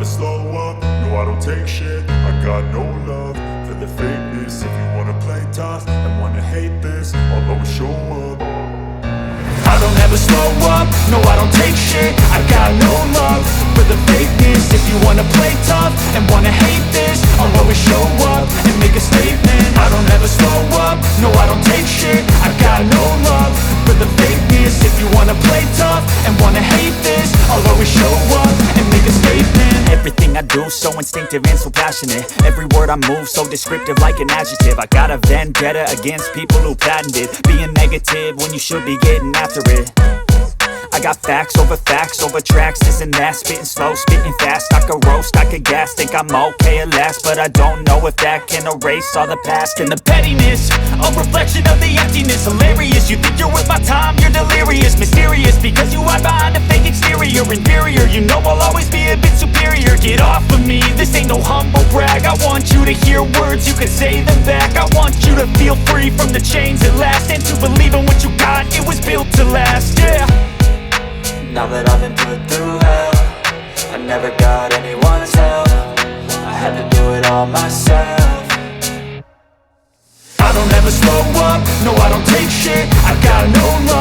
slow up, no I don't take shit. I got no love for the fakeness. If you wanna play tough and wanna hate this, I'll always show up. I don't ever slow up, no I don't take shit. I got no love for the fakeness. If you wanna play tough and wanna hate this, I'll always show up and make a statement. I don't ever slow up, no I don't take shit. I got no love for the fakeness. If you wanna play tough and wanna hate this, I'll always show up and make a statement. Everything I do so instinctive and so passionate. Every word I move so descriptive like an adjective. I got a vendetta against people who patented being negative when you should be getting after it. I got facts over tracks, this and that. Spitting slow, spitting fast, I could roast, I could gas. Think I'm okay at last, but I don't know if that can erase all the past. And the pettiness, a reflection of the emptiness. Hilarious, you think you're worth my time, you're delirious. Mysterious, because you hide behind a fake exterior. Inferior, you know I'll always be a bit superior. Get off of me, this ain't no humble brag. I want you to hear words, you can say them back. I want you to feel free from the chains at last, and to believe in what you got, it was built to last, yeah. Now that I've been put through hell, I never got anyone's help. I had to do it all myself. I don't ever slow up, no I don't take shit. I got no love